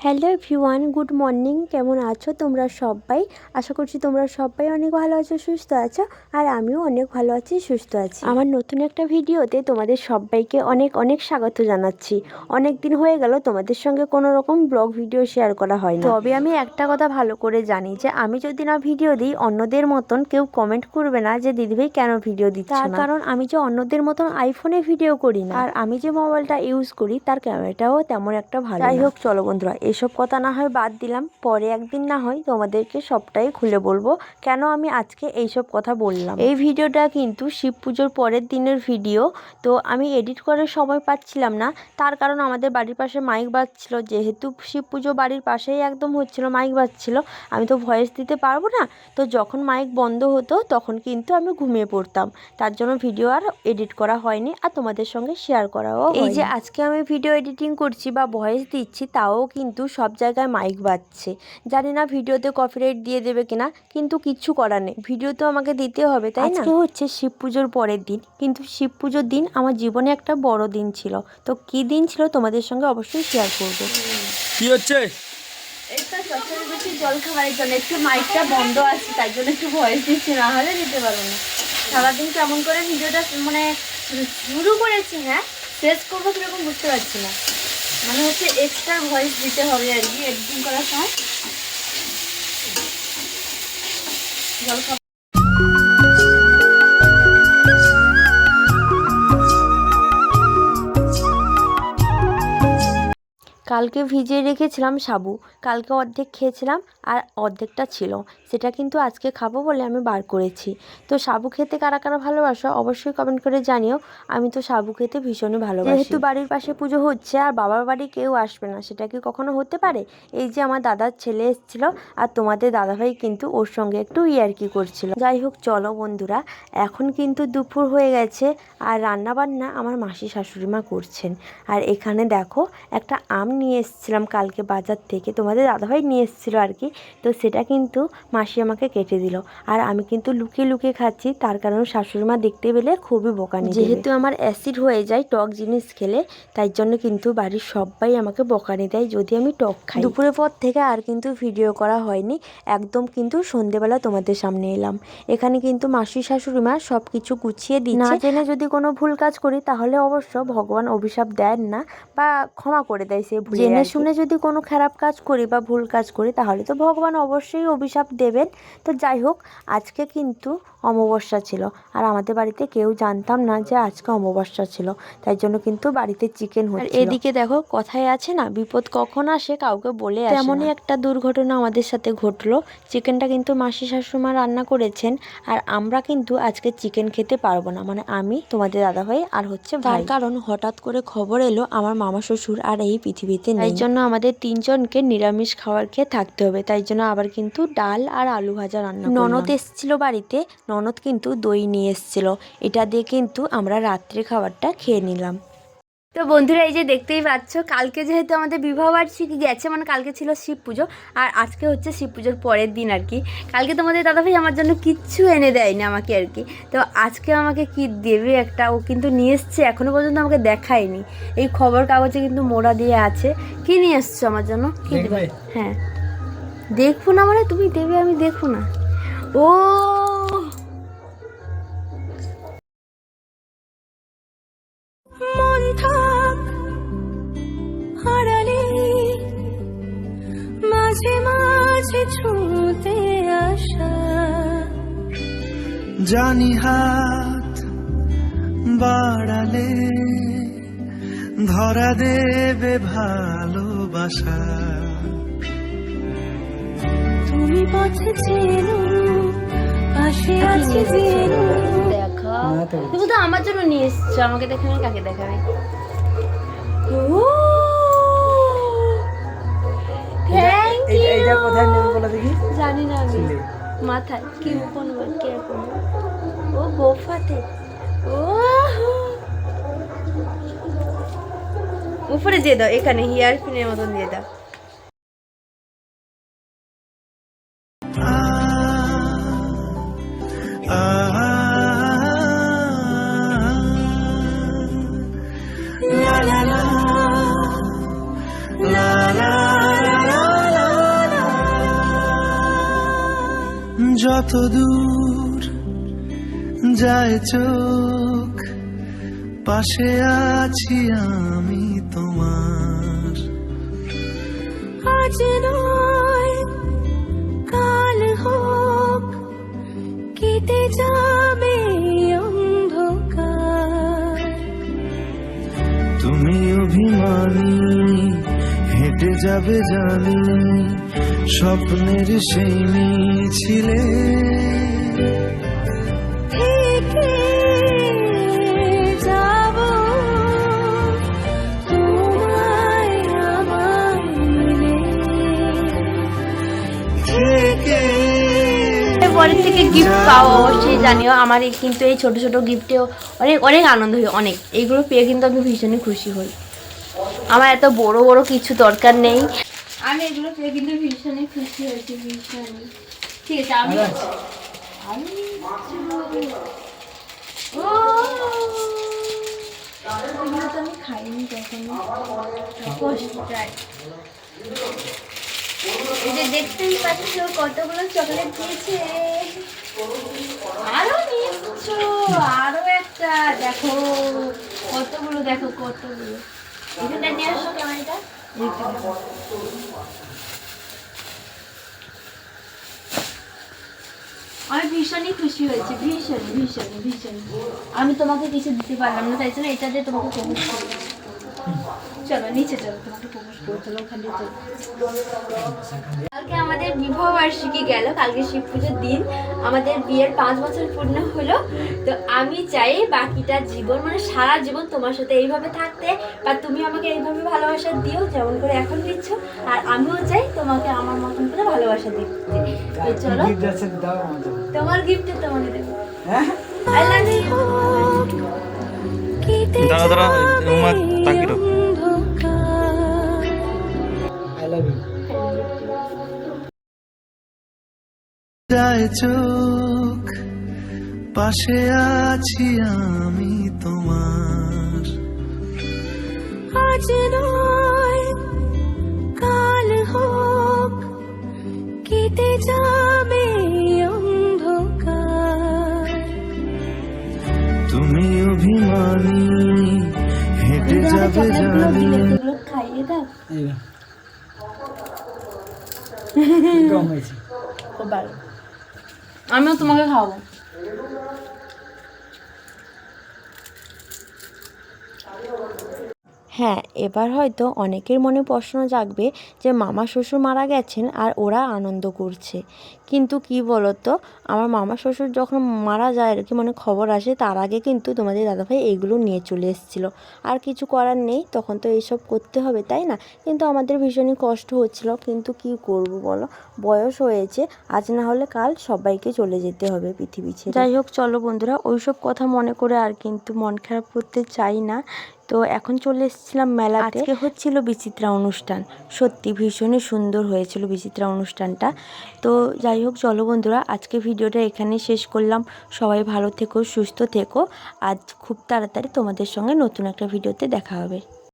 Hello everyone, good morning. কেমন আছো তোমরা সবাই? আশা করছি তোমরা সবাই অনেক ভালো আছো, সুস্থ আছো, আর আমিও অনেক ভালো আছি, সুস্থ আছি। আমার নতুন একটা ভিডিওতে তোমাদের সবাইকে অনেক অনেক স্বাগত জানাচ্ছি। অনেক দিন হয়ে গেল তোমাদের সঙ্গে কোনো রকম ব্লগ ভিডিও শেয়ার করা হয় না। তবে আমি একটা কথা ভালো করে জানি যে আমি যদি না ভিডিও দিই অন্যদের মতন কেউ কমেন্ট করবে না যে দিদিভাই কেন ভিডিও দিচ্ছ না। তার কারণ আমি যে অন্যদের মতন আইফোনে ভিডিও করি না, আর আমি যে মোবাইলটা ইউজ করি তার ক্যামেরাটাও তেমন একটা ভালো। যাই হোক, চলো বন্ধুরা, এসব কথা না হয় বাদ দিলাম, পরে একদিন না হয় তোমাদেরকে সবটাই খুলে বলবো কেন আমি আজকে এইসব কথা বললাম। এই ভিডিওটা কিন্তু শিব পুজোর পরের দিনের ভিডিও। তো আমি এডিট করার সময় পাচ্ছিলাম না, তার কারণ আমাদের বাড়ির পাশে মাইক বাজছিল। যেহেতু শিব পুজো বাড়ির পাশেই একদম হচ্ছিল, মাইক বাজছিল, আমি তো ভয়েস দিতে পারবো না। তো যখন মাইক বন্ধ হতো তখন কিন্তু আমি ঘুমিয়ে পড়তাম, তার জন্য ভিডিও আর এডিট করা হয়নি, আর তোমাদের সঙ্গে শেয়ার করাও। এই যে আজকে আমি ভিডিও এডিটিং করছি বা ভয়েস দিচ্ছি, তাও কিন্তু সব জায়গায় মাইক বাজছে। জানি না ভিডিওতে কপিরাইট দিয়ে দেবে কিনা, কিন্তু কিচ্ছু করার নেই, ভিডিও তো আমাকে দিতে হবে, তাই না? আজকে হচ্ছে শিব পুজোর পরের দিন, কিন্তু শিব পুজোর দিন আমার জীবনে একটা বড় দিন ছিল। তো কি দিন ছিল তোমাদের সঙ্গে অবশ্যই শেয়ার করব। কি হচ্ছে? একটা চচড়ে বেশি জল খাওয়ার জন্য একটু মাইকটা বন্ধ আছে, তাই জন্য একটু ভয়েস দিচ্ছি, না হলে দিতে পারবো না। সারাদিন কেমন করে ভিডিওটা মানে শুরু করেছি, হ্যাঁ শেষ করবো কিরকম বুঝতে পারছি না। মানে হচ্ছে এক্সট্রা ভয়েস দিতে হবে আর কি এডিটিং করার সময়। জল খাওয়া কালকে ভিজিয়ে রেখেছিলাম সাবু, কালকে অর্ধেক খেয়েছিলাম আর অর্ধেকটা ছিল, সেটা কিন্তু আজকে খাবো বলে আমি বার করেছি। তো সাবু খেতে কারা কারা ভালোবাসো অবশ্যই কমেন্ট করে জানিও। আমি তো সাবু খেতে ভীষণই ভালোবাসি। যেহেতু বাড়ির পাশে পুজো হচ্ছে আর বাবার বাড়ি কেউ আসবে না, সেটা কি কখনো হতে পারে? এই যে আমার দাদার ছেলে এসেছিল, আর তোমাদের দাদাভাই কিন্তু ওর সঙ্গে একটু ইয়ার্কি করছিল। যাই হোক, চলো বন্ধুরা, এখন কিন্তু দুপুর হয়ে গেছে আর রান্না বান্না আমার মাসি শাশুড়িমা করছেন। আর এখানে দেখো, একটা আম নিয়ে এসেছিলাম কালকে বাজার থেকে, তোমাদের দাদাভাই নিয়ে এসেছিলো আর কি। তো সেটা কিন্তু মাসি আমাকে কেটে দিল, আর আমি কিন্তু লুকিয়ে লুকিয়ে খাচ্ছি, তার কারণ শাশুড়িমা দেখতে পেলে খুবই বকানি। যেহেতু আমার অ্যাসিড হয়ে যায় টক জিনিস খেলে, তাই জন্য কিন্তু বাড়ির সবাই আমাকে বকানি দেয় যদি আমি টক খাই। দুপুরের পর থেকে আর কিন্তু ভিডিও করা হয়নি, একদম কিন্তু সন্ধেবেলা তোমাদের সামনে এলাম। এখানে কিন্তু মাসি শাশুড়িমা সব কিছু গুছিয়ে দিচ্ছে। না জেনে যদি কোনো ভুল কাজ করি তাহলে অবশ্য ভগবান অভিশাপ দেন না, বা ক্ষমা করে দেয় সে ভুল। জেনে শুনে যদি কোনো খারাপ কাজ করি বা ভুল কাজ করি তাহলে তো ভগবান অবশ্যই অভিশাপ দেবেন। তো যাই হোক, আজকে কিন্তু অমাবস্যা ছিল, আর আমাদের বাড়িতে কেউ জানতাম না যে আজকে অমাবস্যা ছিল, তাই জন্য কিন্তু বাড়িতে চিকেন হচ্ছে। এদিকে দেখো, কথায় আছে না, বিপদ কখন আসে কাউকে বলে আসে না। তেমনই একটা দুর্ঘটনা আমাদের সাথে ঘটলো। চিকেনটা কিন্তু মাসি শাশুড়িমা রান্না করেছেন, আর আমরা কিন্তু আজকে চিকেন খেতে পারবো না, মানে আমি, তোমাদের দাদাভাই আর হচ্ছে ভাই। তার কারণ হঠাৎ করে খবর এলো আমার মামা শ্বশুর আর এই পৃথিবীতে নেই, তাই জন্য আমাদের তিনজনকে নিরামিষ খাবার খেয়ে থাকতে হবে। তাই জন্য আবার কিন্তু ডাল আর আলু ভাজা রান্না করলাম। ননদ এসেছিল বাড়িতে, ননদ কিন্তু দই নিয়ে এসেছিল, এটা দিয়ে কিন্তু আমরা রাত্রে খাবারটা খেয়ে নিলাম। তো বন্ধুরা, এই যে দেখতেই পাচ্ছ, কালকে যেহেতু আমাদের বিবাহ বার্ষিকী গেছে, মানে কালকে ছিল শিব পুজো, আর আজকে হচ্ছে শিব পুজোর পরের দিন আর কি। কালকে তোমাদের দাদাভাই আমার জন্য কিচ্ছু এনে দেয়নি আমাকে আর কি, তো আজকে আমাকে কি দেবে একটা, ও কিন্তু নিয়ে এসছে, এখনো পর্যন্ত আমাকে দেখায়নি। এই খবর কাগজে কিন্তু মোড়া দিয়ে আছে। কি নিয়ে এসছো আমার জন্য? কি দেবে? হ্যাঁ দেখবো না মানে তুমি দেবে, আমি দেখবো না? ও মাঝে মাঝে ছুঁতে আসা, জানি হাত বাড়ালে ধরা দেবে ভালোবাসা। তুমি পথে চেনো, পাশে আছি চেনো। দেখা, তুমি তো আমার জন্য নিয়ে এসছো, আমাকে দেখাবে, কাকে দেখাবে? এইটা কোথায় নেবে বলে দেখি। জানি না আমি, মাথায় কি কোন কে কোন, ও গোফাতে, ও উপরে দিয়ে দাও, এখানে হেয়ার পিনের মতন দিয়ে দাও। La la la la la la. যত দূর যায় চোখ, পাশে আছি আমি তোমার। আজ নয় কাল হোক, কেটে যাবে অন্ধকার। তুমি অভিমানী হেঁটে যাবে জানি, স্বপ্নের সেই মিছিলে থেকে যাব তোমায় আমার মিলে, থেকে পরের থেকে গিফট পাও অবশ্যই জানিও। আমার কিন্তু এই ছোট ছোট গিফটেও অনেক অনেক আনন্দ হয়, অনেক এইগুলো পেয়ে কিন্তু আমি ভীষণই খুশি হই। আমার এত বড় বড় কিছু দরকার নেই, আমি এগুলো পেয়ে কিন্তু ভীষণই খুশি হয়েছি, ভীষণই। ঠিক আছে, আমি ও এগুলো তো আমি খাইনি কখনো, কষ্টায়। এই যে দেখতেই পাচ্ছ কতগুলো চকলেট দিয়েছে, আরো নিচ্ছ, আরো একটা দেখো কতগুলো, দেখো কতগুলো। এখানটা নিয়ে আসো ক্যামেরাটা। আমি ভীষণই খুশি হয়েছি, ভীষণই ভীষণই ভীষণই। আমি তোমাকে কিছু দিতে পারলাম না, তাই জন্য এটা দিয়ে তোমাকে প্রপোজ করেছি। চলো নিচে চলো, তোমাকে প্রপোজ করে চলো, ওখানে চলো। কালকে আমাদের বিবাহ বার্ষিকী গেল, কালকে শিব পুজোর দিন আমাদের বিয়ের 5 বছর পূর্ণ হলো। তো আমি চাই বাকিটা জীবন, মানে সারা জীবন তোমার সাথে এইভাবে থাকতে, বা তুমি আমাকে এইভাবে ভালোবাসা দিও যেমন করে এখন দিচ্ছ, আর আমিও চাই তোমাকে আমার মতন করে ভালোবাসা দিতে। তো চলো তোমার গিফটে তোমাকে দেবো। I love you. দাঁড়া দাঁড়া উমা তাকিরো। I love you. যায় চোখ, পাশে আছি আমি তোমার। আজ নয় কাল হোক, কেটে যাবে অন্ধকার। তুমি অভিমানী হেঁটে যাবে জানি, খাইয়ে দাও। আমিও তোমাকে খাওয়াবো। হ্যাঁ, এবার হয়তো অনেকের মনে প্রশ্ন জাগবে যে মামা শ্বশুর মারা গেছেন আর ওরা আনন্দ করছে, কিন্তু কি বলতো, আমার মামা শ্বশুর যখন মারা যায় আর কি, মানে খবর আসে, তার আগে কিন্তু তোমাদের দাদাভাই এইগুলো নিয়ে চলে এসেছিলো। আর কিছু করার নেই, তখন তো এইসব করতে হবে, তাই না? কিন্তু আমাদের ভীষণই কষ্ট হচ্ছিল, কিন্তু কি করব বলো, বয়স হয়েছে, আজ না হলে কাল সবাইকে চলে যেতে হবে পৃথিবী ছেড়ে। যাই হোক, চলো বন্ধুরা, ওইসব কথা মনে করে আর কিন্তু মন খারাপ করতে চাই না। তো এখন চলে এসেছিলাম মেলাতে, আজকে হচ্ছিল বিচিত্রা অনুষ্ঠান, সত্যি ভীষণই সুন্দর হয়েছিল বিচিত্রা অনুষ্ঠানটা। তো যাই হোক, চলো বন্ধুরা, আজকে ভিডিওটা এখানেই শেষ করলাম। সবাই ভালো থেকো, সুস্থ থেকো। আজ খুব তাড়াতাড়ি তোমাদের সঙ্গে নতুন একটা ভিডিওতে দেখা হবে।